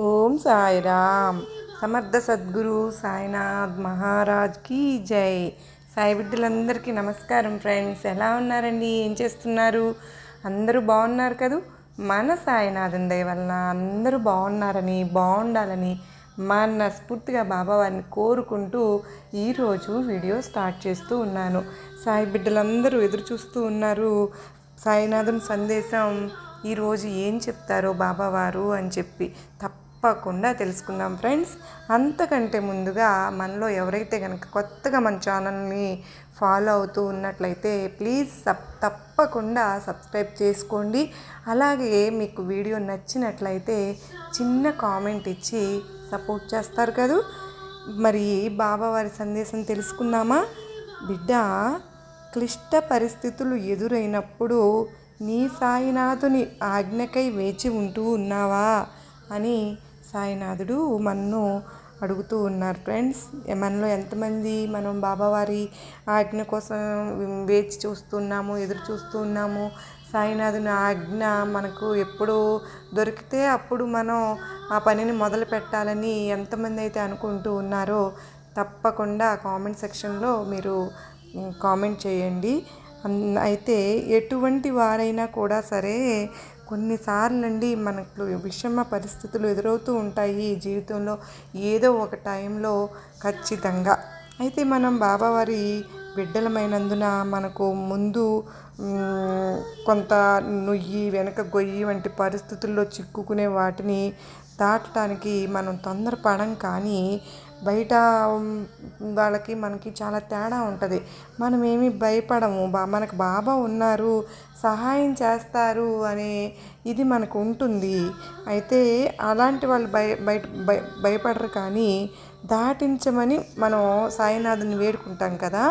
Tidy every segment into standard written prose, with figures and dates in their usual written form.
ఓం సాయిరామ్. సమర్థ సద్గురు సాయినాథ్ మహారాజ్కి జై. సాయి బిడ్డలందరికీ నమస్కారం ఫ్రెండ్స్. ఎలా ఉన్నారండి? ఏం చేస్తున్నారు? అందరూ బాగున్నారు కదూ? మన సాయినాథన్ దయ వలన అందరూ బాగుండాలని మనస్ఫూర్తిగా బాబావారిని కోరుకుంటూ ఈరోజు వీడియో స్టార్ట్ చేస్తూ ఉన్నాను. సాయి బిడ్డలందరూ ఎదురు చూస్తూ ఉన్నారు సాయినాథన్ సందేశం ఈరోజు ఏం చెప్తారో బాబావారు అని చెప్పి. తప్పకుండా తెలుసుకుందాం ఫ్రెండ్స్. అంతకంటే ముందుగా మనలో ఎవరైతే కనుక కొత్తగా మన ఛానల్ని ఫాలో అవుతూ ఉన్నట్లయితే ప్లీజ్ తప్పకుండా సబ్స్క్రైబ్ చేసుకోండి. అలాగే మీకు వీడియో నచ్చినట్లయితే చిన్న కామెంట్ ఇచ్చి సపోర్ట్ చేస్తారు కదా. మరి బాబావారి సందేశం తెలుసుకుందామా? బిడ్డ, క్లిష్ట పరిస్థితులు ఎదురైనప్పుడు నీ సాయినాథుని ఆజ్ఞకై వేచి ఉంటూ ఉన్నావా అని సాయినాథుడు మనను అడుగుతూ ఉన్నారు ఫ్రెండ్స్. మనలో ఎంతమంది మనం బాబావారి ఆజ్ఞ కోసం వేచి చూస్తున్నాము, ఎదురు చూస్తూ ఉన్నాము? సాయినాథుని ఆజ్ఞ మనకు ఎప్పుడు దొరికితే అప్పుడు మనం ఆ పనిని మొదలు పెట్టాలని ఎంతమంది అయితే అనుకుంటూ ఉన్నారో తప్పకుండా కామెంట్ సెక్షన్లో మీరు కామెంట్ చేయండి. అయితే ఎటువంటి వారైనా కూడా సరే కొన్నిసార్లు అండి మనకు విషమ పరిస్థితులు ఎదురవుతూ ఉంటాయి జీవితంలో ఏదో ఒక టైంలో ఖచ్చితంగా. అయితే మనం బాబావారి బిడ్డలమైనందున మనకు ముందు కొంత నుయ్యి వెనక గొయ్యి వంటి పరిస్థితుల్లో చిక్కుకునే వాటిని దాటడానికి మనం తొందరపడం. కానీ బయట వాళ్ళకి మనకి చాలా తేడా ఉంటుంది. మనమేమి భయపడము. మనకు బాబా ఉన్నారు, సహాయం చేస్తారు అనే ఇది మనకు ఉంటుంది. అయితే అలాంటి వాళ్ళు భయపడరు. కానీ దాటించమని మనం సాయినాథుని వేడుకుంటాం కదా.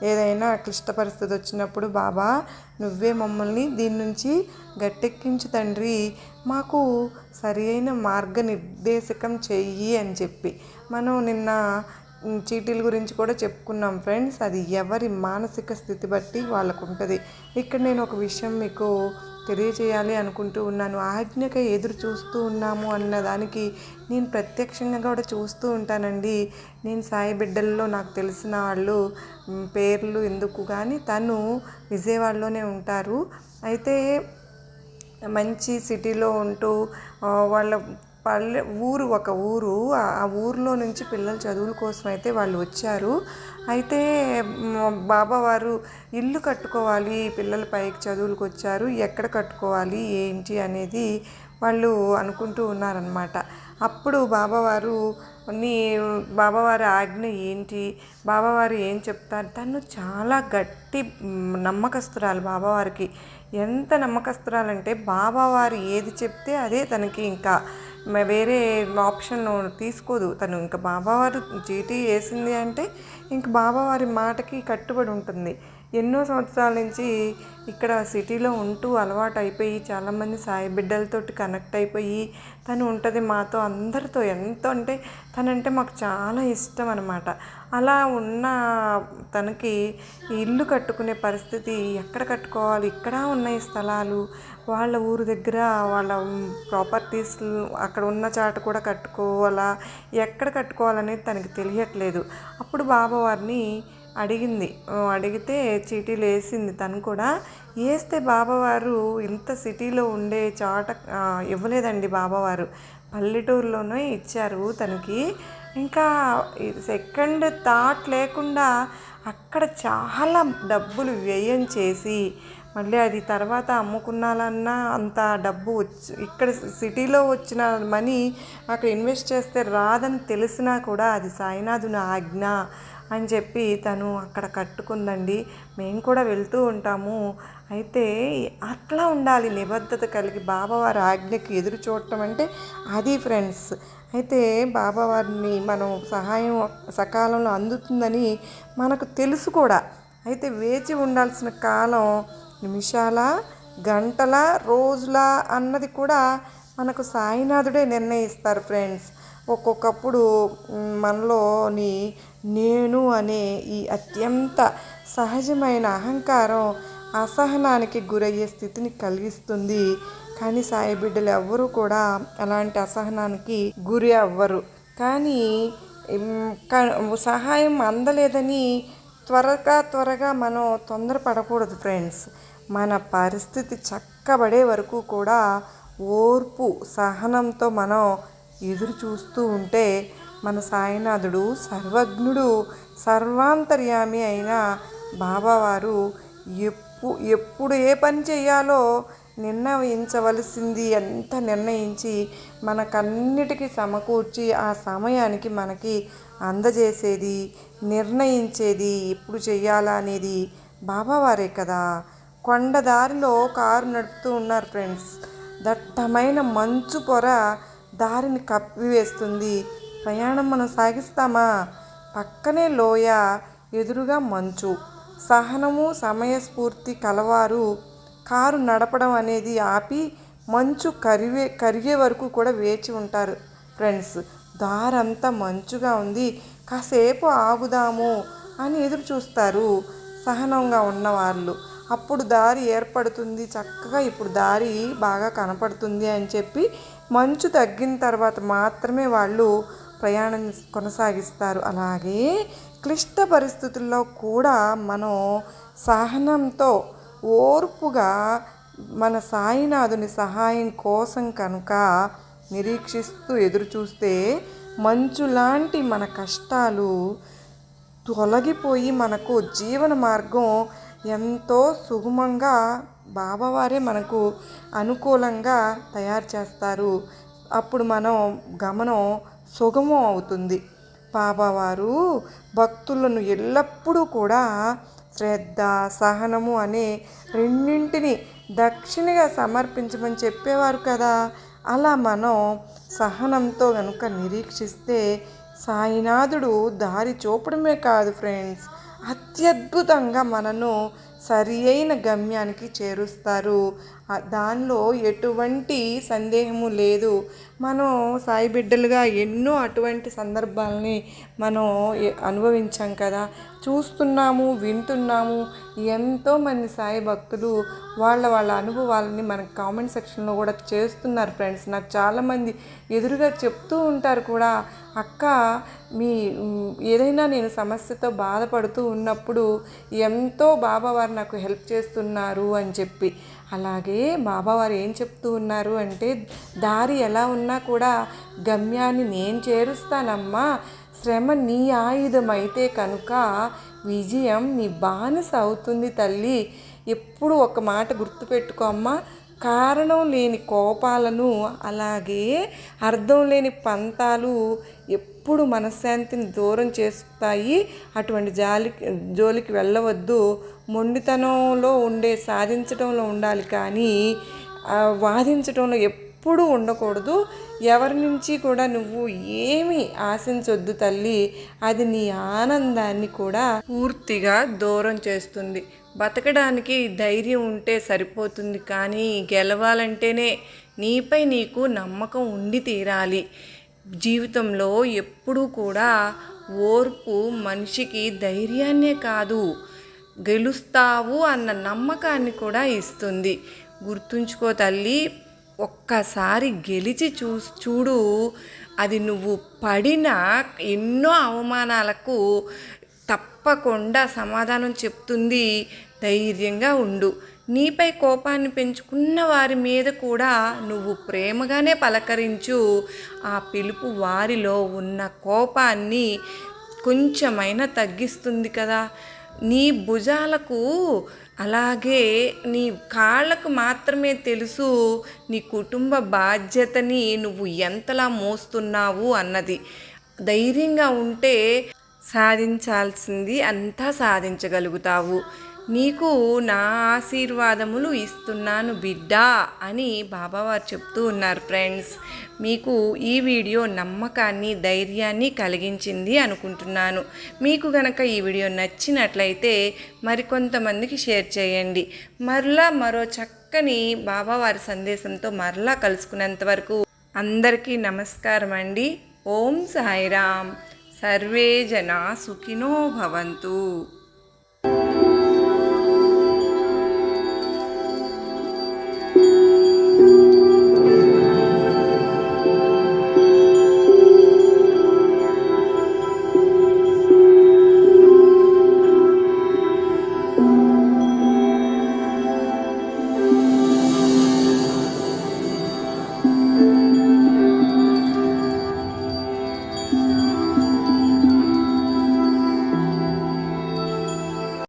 ఏదైనా క్లిష్ట పరిస్థితి వచ్చినప్పుడు, బాబా నువ్వే మమ్మల్ని దీని నుంచి గట్టెక్కించు తండ్రి, మాకు సరి అయిన మార్గనిర్దేశకం చెయ్యి అని చెప్పి మనం నిన్న చీటీల గురించి కూడా చెప్పుకున్నాం ఫ్రెండ్స్. అది ఎవరి మానసిక స్థితి బట్టి వాళ్ళకు ఉంటుంది. ఇక్కడ నేను ఒక విషయం మీకు తెలియజేయాలి అనుకుంటూ ఉన్నాను. ఆజ్ఞకై ఎదురు చూస్తూ ఉన్నాము అన్నదానికి నేను ప్రత్యక్షంగా కూడా చూస్తూ ఉంటానండి. నేను సాయి బిడ్డల్లో నాకు తెలిసిన వాళ్ళు పేర్లు ఎందుకు కానీ తను విజయవాడలోనే ఉంటారు. అయితే మంచి సిటీలో ఉంటూ వాళ్ళ ఒక ఊరు ఆ ఊరిలో నుంచి పిల్లల చదువుల కోసం అయితే వాళ్ళు వచ్చారు. అయితే బాబావారు ఇల్లు కట్టుకోవాలి, పిల్లల పైకి చదువులకు వచ్చారు, ఎక్కడ కట్టుకోవాలి ఏంటి అనేది వాళ్ళు అనుకుంటూ ఉన్నారనమాట. అప్పుడు బాబావారి ఆజ్ఞ ఏంటి, బాబావారు ఏం చెప్తారు? తను చాలా గట్టి నమ్మకస్తురాలు. బాబావారికి ఎంత నమ్మకస్తురాలంటే బాబావారు ఏది చెప్తే అదే తనకి, ఇంకా వేరే ఆప్షన్ తీసుకోదు తను. ఇంకా బాబావారు చీటీ వేసింది అంటే ఇంక బాబావారి మాటకి కట్టుబడి ఉంటుంది. ఎన్నో సంవత్సరాల నుంచి ఇక్కడ సిటీలో ఉంటూ అలవాటు అయిపోయి చాలామంది సాయి బిడ్డలతోటి కనెక్ట్ అయిపోయి తను ఉంటుంది మాతో అందరితో. ఎంత అంటే తనంటే మాకు చాలా ఇష్టం అనమాట. అలా ఉన్న తనకి ఇల్లు కట్టుకునే పరిస్థితి, ఎక్కడ కట్టుకోవాలి, ఇక్కడ ఉన్నాయి స్థలాలు, వాళ్ళ ఊరు దగ్గర వాళ్ళ ప్రాపర్టీస్ అక్కడ ఉన్న చాట కూడా కట్టుకోవాలా, ఎక్కడ కట్టుకోవాలనేది తనకి తెలియట్లేదు. అప్పుడు బాబావారిని అడిగితే చీటీలు వేసింది. తను కూడా వేస్తే బాబావారు ఇంత సిటీలో ఉండే చాట ఇవ్వలేదండి. బాబావారు పల్లెటూరులోనే ఇచ్చారు తనకి. ఇంకా సెకండ్ థాట్ లేకుండా అక్కడ చాలా డబ్బులు వ్యయం చేసి మళ్ళీ అది తర్వాత అమ్ముకున్నాలన్నా అంత డబ్బు ఇక్కడ సిటీలో వచ్చిన మనీ అక్కడ ఇన్వెస్ట్ చేస్తే రాదని తెలిసినా కూడా అది సాయినాథుని ఆజ్ఞ అని చెప్పి తను అక్కడ కట్టుకుందండి. మేము కూడా వెళ్తూ ఉంటాము. అయితే అట్లా ఉండాలి, నిబద్ధత కలిగి బాబావారి ఆజ్ఞకి ఎదురు చూడటం అంటే అది ఫ్రెండ్స్. అయితే బాబావారిని మనం సహాయం సకాలంలో అందుతుందని మనకు తెలుసు కూడా. అయితే వేచి ఉండాల్సిన కాలం నిమిషాల, గంటల, రోజుల అన్నది కూడా మనకు సాయినాథుడే నిర్ణయిస్తారు ఫ్రెండ్స్. ఒక్కొక్కప్పుడు మనలోని నేను అనే ఈ అత్యంత సహజమైన అహంకారం అసహనానికి గురయ్యే స్థితిని కలిగిస్తుంది. కానీ సాయి బిడ్డలు ఎవ్వరూ కూడా అలాంటి అసహనానికి గురి అవ్వరు. కానీ సహాయం అందలేదని త్వరగా మనం తొందరపడకూడదు ఫ్రెండ్స్. మన పరిస్థితి చక్కబడే వరకు కూడా ఓర్పు సహనంతో మనం ఎదురు చూస్తూ ఉంటే మన సాయినాథుడు సర్వజ్ఞుడు సర్వాంతర్యామి అయిన బాబావారు ఎప్పుడు ఏ పని చేయాలో నిర్ణయించవలసింది ఎంత నిర్ణయించి మనకన్నిటికీ సమకూర్చి ఆ సమయానికి మనకి అందజేసేది నిర్ణయించేది ఎప్పుడు చెయ్యాలా అనేది బాబావారే కదా. కొండదారిలో కారు నడుపుతూ ఉన్నారు ఫ్రెండ్స్. దట్టమైన మంచు పొర దారిని కప్పివేస్తుంది. ప్రయాణం మనం సాగిస్తామా? పక్కనే లోయ, ఎదురుగా మంచు. సహనము సమయస్ఫూర్తి కలవారు కారు నడపడం అనేది ఆపి మంచు కరిగే వరకు కూడా వేచి ఉంటారు ఫ్రెండ్స్. దారంతా మంచుగా ఉంది, కాసేపు ఆగుదాము అని ఎదురు చూస్తారు సహనంగా ఉన్నవాళ్ళు. అప్పుడు దారి ఏర్పడుతుంది చక్కగా. ఇప్పుడు దారి బాగా కనపడుతుంది అని చెప్పి మంచు తగ్గిన తర్వాత మాత్రమే వాళ్ళు ప్రయాణం కొనసాగిస్తారు. అలాగే క్లిష్ట పరిస్థితుల్లో కూడా మనం సహనంతో ఓర్పుగా మన సాయినాథుని సహాయం కోసం కనుక నిరీక్షిస్తూ ఎదురు చూస్తే మంచు లాంటి మన కష్టాలు తొలగిపోయి మనకు జీవన మార్గం ఎంతో సుగమంగా బాబావారే మనకు అనుకూలంగా తయారు చేస్తారు. అప్పుడు మనం గమనం సుగమం అవుతుంది. బాబావారు భక్తులను ఎల్లప్పుడూ కూడా శ్రద్ధ సహనము అనే రెండింటిని దక్షిణగా సమర్పించమని చెప్పేవారు కదా. అలా మనం సహనంతో కనుక నిరీక్షిస్తే సాయినాథుడు దారి చూపడమే కాదు ఫ్రెండ్స్, అత్యద్భుతంగా మనను సరి అయిన గమ్యానికి చేరుస్తారు. దానిలో ఎటువంటి సందేహము లేదు. మనం సాయి బిడ్డలుగా ఎన్నో అటువంటి సందర్భాలని మనం అనుభవించాం కదా, చూస్తున్నాము, వింటున్నాము. ఎంతోమంది సాయి భక్తులు వాళ్ళ అనుభవాలని మనకు కామెంట్ సెక్షన్లో కూడా చేస్తున్నారు ఫ్రెండ్స్. నాకు చాలామంది ఎదురుగా చెప్తూ ఉంటారు కూడా, అక్క ఏదైనా నేను సమస్యతో బాధపడుతూ ఉన్నప్పుడు ఎంతో బాబావారు నాకు హెల్ప్ చేస్తున్నారు అని చెప్పి. అలాగే బాబావారు ఏం చెప్తూ ఉన్నారు అంటే, దారి ఎలా ఉన్నా కూడా గమ్యాన్ని నేను చేరుస్తానమ్మా, శ్రమ నీ ఆయుధమైతే కనుక విజయం నీ బానిస అవుతుంది తల్లి. ఎప్పుడు ఒక మాట గుర్తుపెట్టుకో అమ్మా, కారణం లేని కోపాలను అలాగే అర్థం లేని పంతాలు ఎప్పుడు మనశ్శాంతిని దూరం చేస్తాయి. అటువంటి జోలికి వెళ్ళవద్దు. మొండితనంలో సాధించడంలో ఉండాలి కానీ వాదించడంలో ఎప్పుడూ ఉండకూడదు. ఎవరి నుంచి కూడా నువ్వు ఏమీ ఆశించొద్దు తల్లి, అది నీ ఆనందాన్ని కూడా పూర్తిగా దూరం చేస్తుంది. బతకడానికి ధైర్యం ఉంటే సరిపోతుంది, కానీ గెలవాలంటేనే నీపై నీకు నమ్మకం ఉండి తీరాలి. జీవితంలో ఎప్పుడూ కూడా ఓర్పు మనిషికి ధైర్యాన్నే కాదు, గెలుస్తావు అన్న నమ్మకాన్ని కూడా ఇస్తుంది. గుర్తుంచుకో తల్లి, ఒక్కసారి గెలిచి చూడు. అది నువ్వు పడిన ఎన్నో అవమానాలకు తప్పకుండా సమాధానం చెప్తుంది. ధైర్యంగా ఉండు. నీపై కోపాన్ని పెంచుకున్న వారి మీద కూడా నువ్వు ప్రేమగానే పలకరించు. ఆ పిలుపు వారిలో ఉన్న కోపాన్ని కొంచెమైనా తగ్గిస్తుంది కదా. నీ భుజాలకు అలాగే నీ కాళ్ళకు మాత్రమే తెలుసు నీ కుటుంబ బాధ్యతని నువ్వు ఎంతలా మోస్తున్నావు అన్నది. ధైర్యంగా ఉంటే సాధించాల్సింది అంతా సాధించగలుగుతావు. నీకు నా ఆశీర్వాదములు ఇస్తున్నాను బిడ్డా అని బాబావారు చెప్తూ ఉన్నారు ఫ్రెండ్స్. మీకు ఈ వీడియో నమ్మకాన్ని ధైర్యాన్ని కలిగించింది అనుకుంటున్నాను. మీకు గనక ఈ వీడియో నచ్చినట్లయితే మరికొంతమందికి షేర్ చేయండి. మరో చక్కని బాబావారి సందేశంతో మరలా కలుసుకునేంత వరకు అందరికీ నమస్కారం అండి. ఓం సాయిరామ్. సర్వే జనా సుఖినో భవంతు.